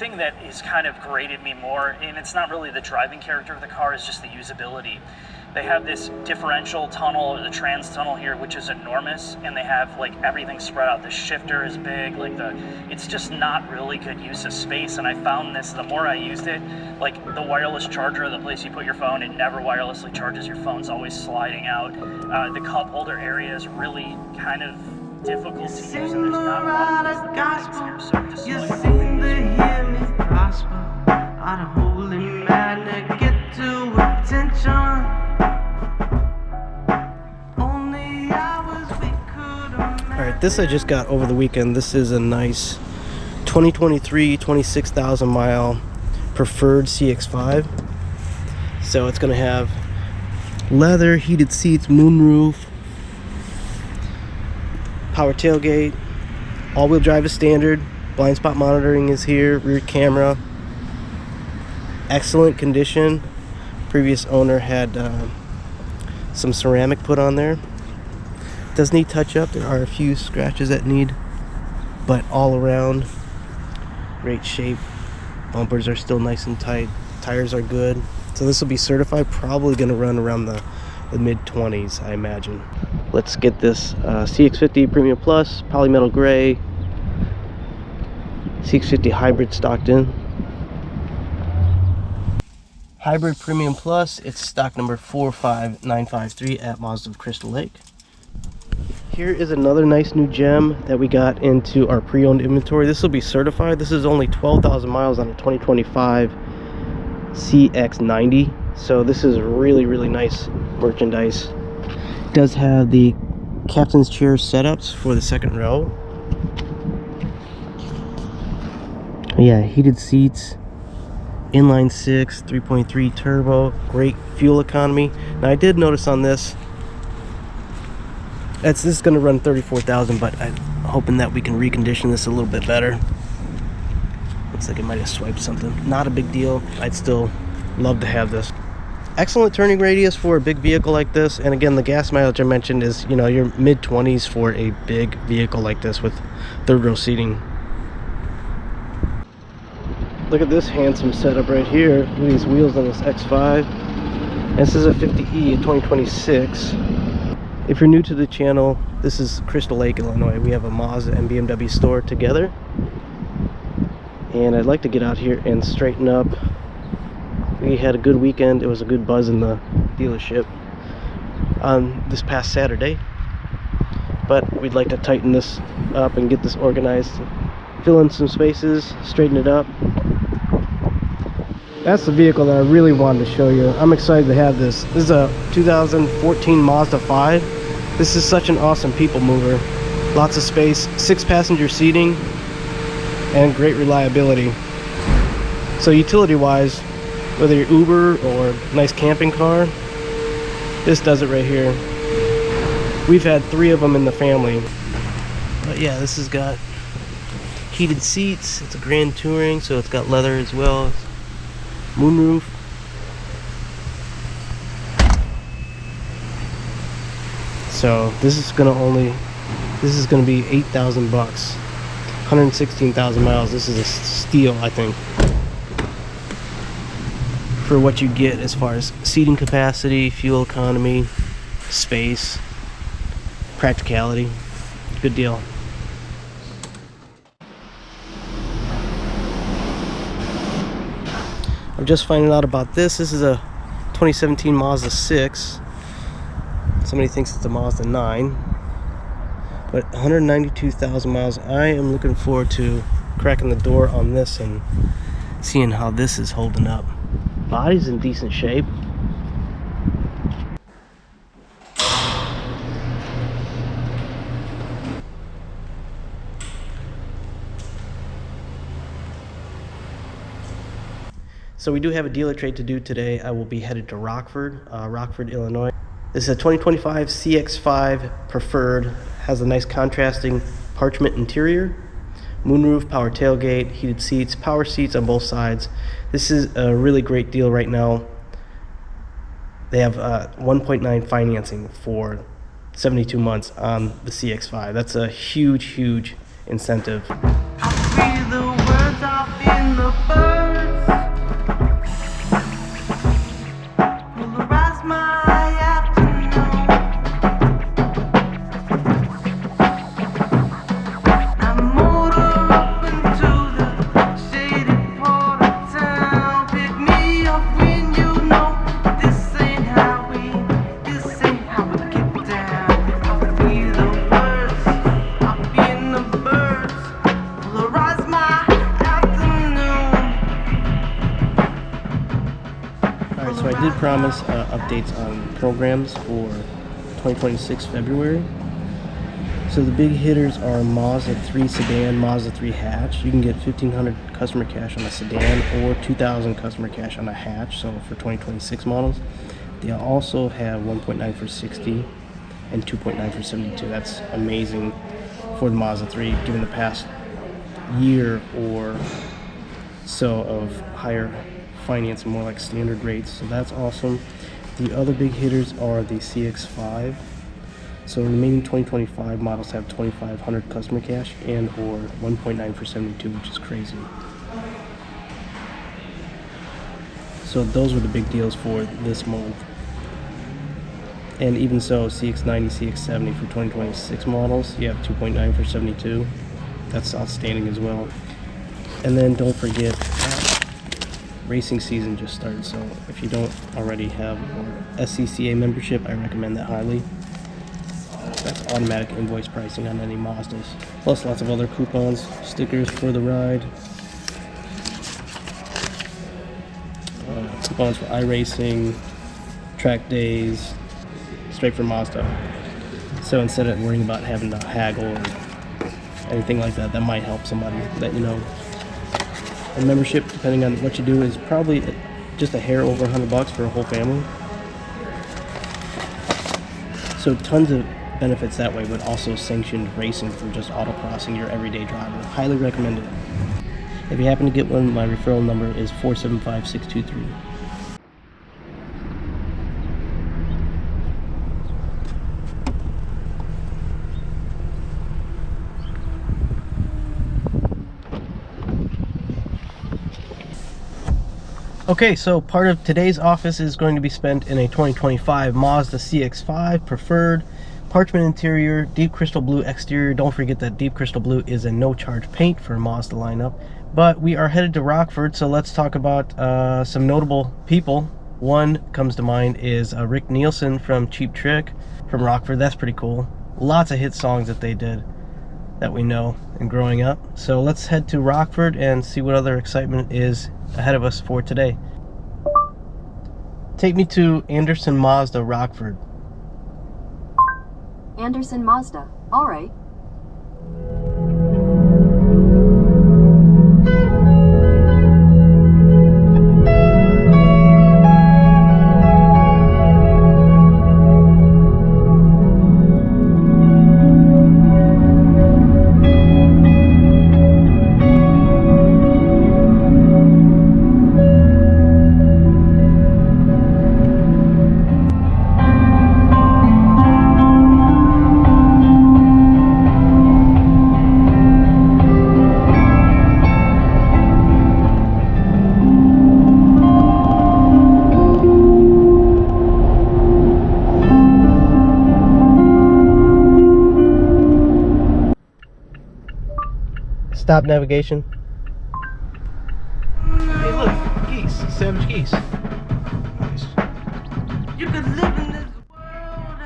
thing that has kind of grated me more, and it's not really the driving character of the car, is just the usability. They have this differential tunnel, the trans tunnel here, which is enormous, and they have like everything spread out. The shifter is big, like it's just not really good use of space. And I found this, the more I used it, like the wireless charger, the place you put your phone, it never wirelessly charges. Your phone's always sliding out. The cup holder area is really kind of difficult to use, and there's not a lot of things here, so just you like seem to hear me prosper out of holy man to get to attention. Only hours we could imagine. All right, this I just got over the weekend. This is a nice 2023 26,000 mile preferred CX-5. So it's gonna have leather, heated seats, moonroof, power tailgate, all-wheel drive is standard, blind spot monitoring is here, rear camera, excellent condition. Previous owner had some ceramic put on there. Does need touch up. There are a few scratches that need, but all around great shape. Bumpers are still nice and tight, tires are good. So this will be certified, probably going to run around the mid-20s, I imagine. Let's get this CX-50 Premium Plus, polymetal gray, CX-50 hybrid stocked in. Hybrid Premium Plus, it's stock number 45953 at Mazda of Crystal Lake. Here is another nice new gem that we got into our pre-owned inventory. This will be certified. This is only 12,000 miles on a 2025 CX-90. So this is really, really nice merchandise. It does have the captain's chair setups for the second row. Yeah, heated seats, inline 6, 3.3 turbo, great fuel economy. Now I did notice on this, this is going to run 34,000, but I'm hoping that we can recondition this a little bit better. Looks like it might have swiped something. Not a big deal. I'd still love to have this. Excellent turning radius for a big vehicle like this, and again, the gas mileage I mentioned is, you know, your mid-20s for a big vehicle like this with third row seating. Look at this handsome setup right here. Look at these wheels on this X5. And this is a 50E, a 2026. If you're new to the channel, this is Crystal Lake, Illinois. We have a Mazda and BMW store together. And I'd like to get out here and straighten up. We had a good weekend. It was a good buzz in the dealership on this past Saturday. But we'd like to tighten this up and get this organized. Fill in some spaces, straighten it up. That's the vehicle that I really wanted to show you. I'm excited to have this. This is a 2014 Mazda 5. This is such an awesome people mover. Lots of space, 6-passenger seating, and great reliability. So utility wise, whether you're Uber or nice camping car, this does it right here. We've had 3 of them in the family. But yeah, this has got heated seats. It's a Grand Touring, so it's got leather as well. Moonroof. So this is gonna be 8,000 bucks, 116,000 miles. This is a steal, I think, for what you get as far as seating capacity, fuel economy, space, practicality. Good deal. I'm just finding out about this. This is a 2017 Mazda 6. Somebody thinks it's a Mazda 9. But 192,000 miles. I am looking forward to cracking the door on this and seeing how this is holding up. Body's in decent shape. So we do have a dealer trade to do today. I will be headed to Rockford, Illinois. This is a 2025 CX-5 Preferred. Has a nice contrasting parchment interior, moonroof, power tailgate, heated seats, power seats on both sides. This is a really great deal right now. They have 1.9 financing for 72 months on the CX-5. That's a huge, huge incentive. I breathe the words out in the I did promise updates on programs for 2026 February. So the big hitters are Mazda 3 sedan, Mazda 3 hatch. You can get 1,500 customer cash on a sedan or 2,000 customer cash on a hatch, so for 2026 models. They also have 1.9 for 60 and 2.9 for 72. That's amazing for the Mazda 3, given the past year or so of higher finance and more like standard rates. So that's awesome. The other big hitters are the CX-5. So remaining 2025 models have 2,500 customer cash and or 1.9 for 72, which is crazy. So those were the big deals for this month. And even so, CX-90, CX-70 for 2026 models, you have 2.9 for 72. That's outstanding as well. And then don't forget, racing season just started, so if you don't already have your SCCA membership, I recommend that highly. That's automatic invoice pricing on any Mazdas. Plus lots of other coupons, stickers for the ride. Coupons for iRacing, track days, straight from Mazda. So instead of worrying about having to haggle or anything like that, that might help somebody that you know. A membership, depending on what you do, is probably just a hair over $100 for a whole family. So tons of benefits that way, but also sanctioned racing for just autocrossing your everyday driver. Highly recommended. If you happen to get one, my referral number is 475-623. Okay, so part of today's office is going to be spent in a 2025 Mazda CX-5 Preferred, parchment interior, deep crystal blue exterior. Don't forget that deep crystal blue is a no-charge paint for a Mazda lineup. But we are headed to Rockford, so let's talk about some notable people. One comes to mind is Rick Nielsen from Cheap Trick from Rockford. That's pretty cool. Lots of hit songs that they did that we know and growing up. So let's head to Rockford and see what other excitement is ahead of us for today. Take me to Anderson Mazda, Rockford. Anderson Mazda. All right. Stop navigation. Hey look, geese, savage geese. Nice. You could live in this world.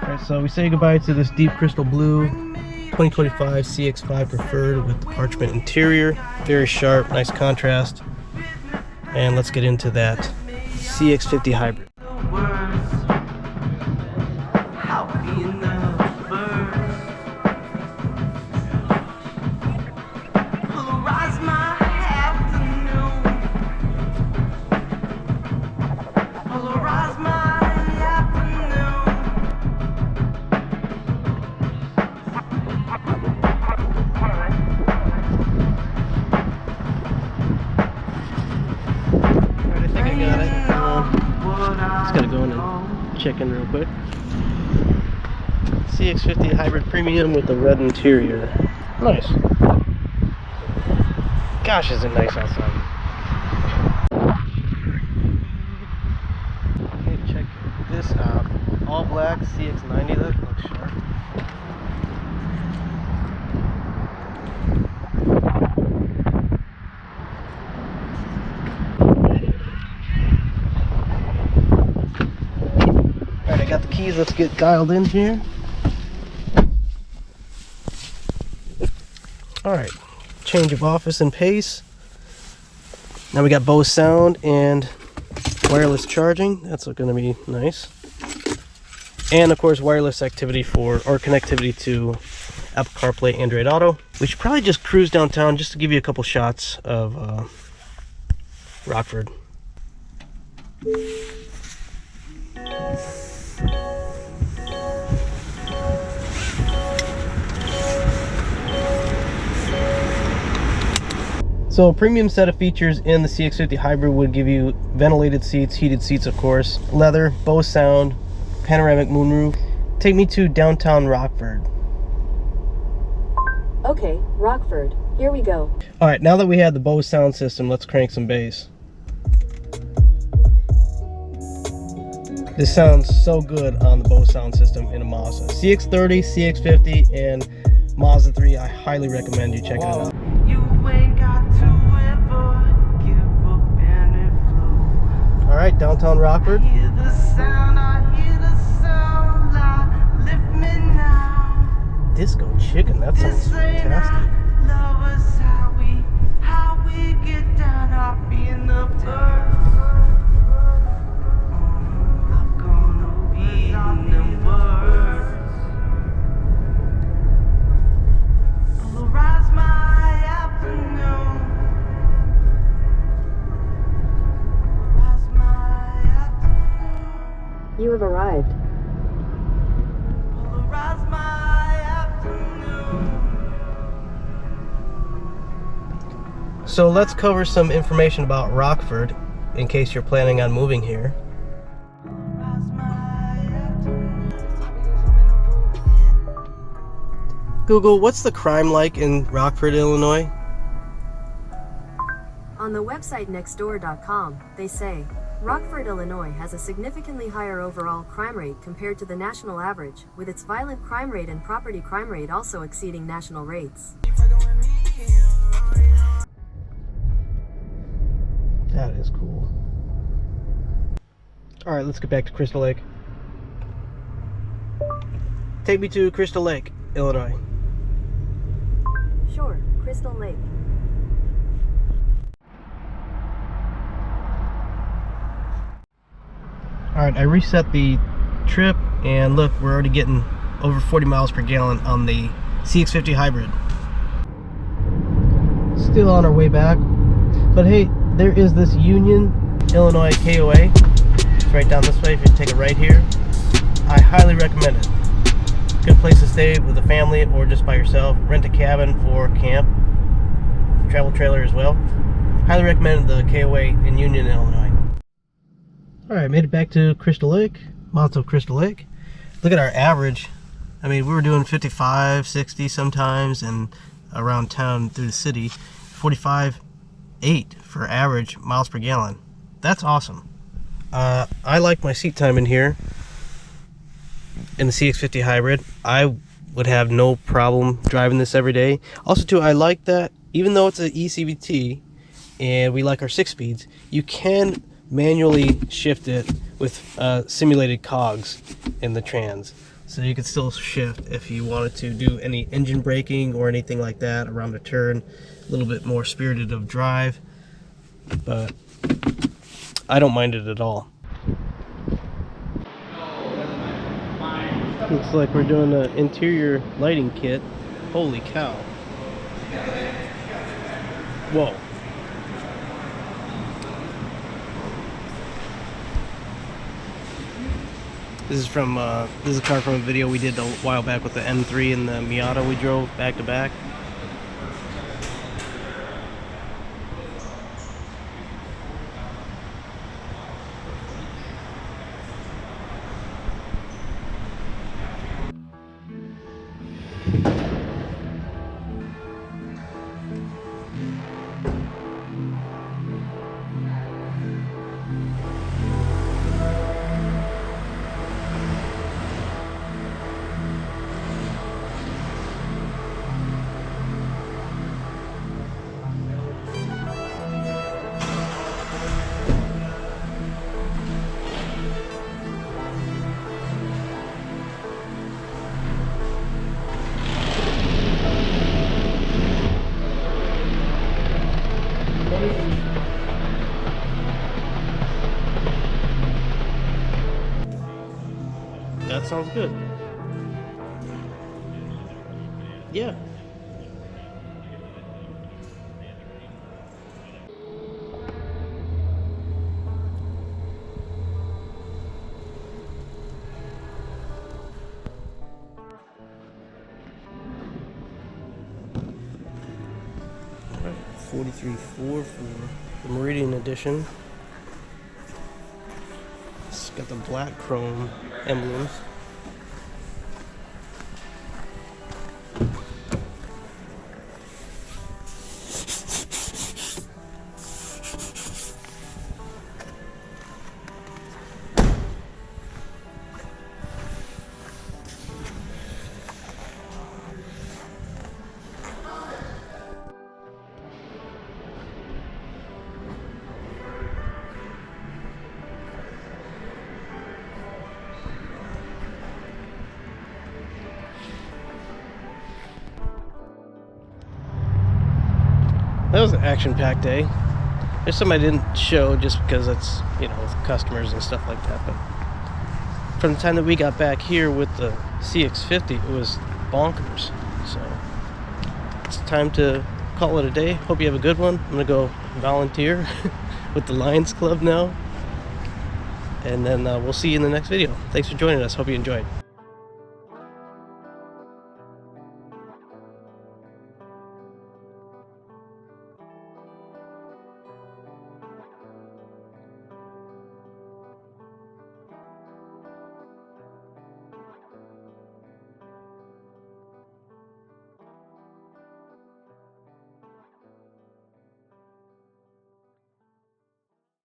Alright, so we say goodbye to this deep crystal blue 2025 CX-5 Preferred with the parchment interior. Very sharp, nice contrast. And let's get into that CX-50 hybrid. I'll be in the first. Polarize my afternoon. Polarize my afternoon. Alright, I think I got it. Just gotta go in and check in real quick. CX-50 hybrid premium with the red interior. Nice. Gosh, is it nice outside. Okay, check this out. All black CX-90, that looks sharp. Alright, I got the keys. Let's get dialed in here. Alright, change of office and pace. Now we got Bose sound and Wireless charging, that's going to be nice. And of course wireless activity or connectivity to Apple CarPlay, Android Auto. We should probably just cruise downtown just to give you a couple shots of Rockford. So a premium set of features in the CX-50 Hybrid would give you ventilated seats, heated seats of course, leather, Bose sound, panoramic moonroof. Take me to downtown Rockford. Okay, Rockford. Here we go. Alright, now that we have the Bose sound system, let's crank some bass. This sounds so good on the Bose sound system in a Mazda. CX-30, CX-50, and Mazda 3, I highly recommend you checking it out. You ain't got to ever give up any flow. Alright, downtown Rockford. Hear the sound, I hear the sound, like, lift me now. Disco Chicken, that sounds fantastic. Love us how we get down, I'll be in the bird. I'm gonna be in the words. I'll rise my afternoon. Rise my afternoon. You have arrived. I'll rise my afternoon. So let's cover some information about Rockford in case you're planning on moving here. Rise my afternoon. Google, what's the crime like in Rockford, Illinois? On the website nextdoor.com, they say, Rockford, Illinois has a significantly higher overall crime rate compared to the national average, with its violent crime rate and property crime rate also exceeding national rates. That is cool. Alright, let's get back to Crystal Lake. Take me to Crystal Lake, Illinois. Sure, Crystal Lake. Alright, I reset the trip and look, we're already getting over 40 miles per gallon on the CX-50 Hybrid. Still on our way back, but hey, there is this Union, Illinois KOA. It's right down this way if you take a right here. I highly recommend it. Good place to stay with a family or just by yourself. Rent a cabin for camp, travel trailer as well. Highly recommend the KOA in Union, Illinois. Alright, made it back to Crystal Lake, Motto Crystal Lake. Look at our average. I mean, we were doing 55, 60 sometimes, and around town through the city, 45.8 for average miles per gallon. That's awesome. I like my seat time in here in the CX-50 Hybrid. I would have no problem driving this every day. Also too, I like that even though it's an eCVT and we like our 6 speeds, you can manually shift it with simulated cogs in the trans. So you could still shift if you wanted to do any engine braking or anything like that around a turn. A little bit more spirited of drive, but I don't mind it at all. Looks like we're doing an interior lighting kit. Holy cow. Whoa. This is from this is a car from a video we did a while back with the M3 and the Miata we drove back to back. That sounds good. Yeah. Alright, 43.4 for the Meridian Edition. It's got the black chrome emblems. That was an action-packed day. There's some I didn't show just because it's, you know, with customers and stuff like that. But from the time that we got back here with the CX-50, it was bonkers. So it's time to call it a day. Hope you have a good one. I'm gonna go volunteer with the Lions Club now, and then we'll see you in the next video. Thanks for joining us. Hope you enjoyed.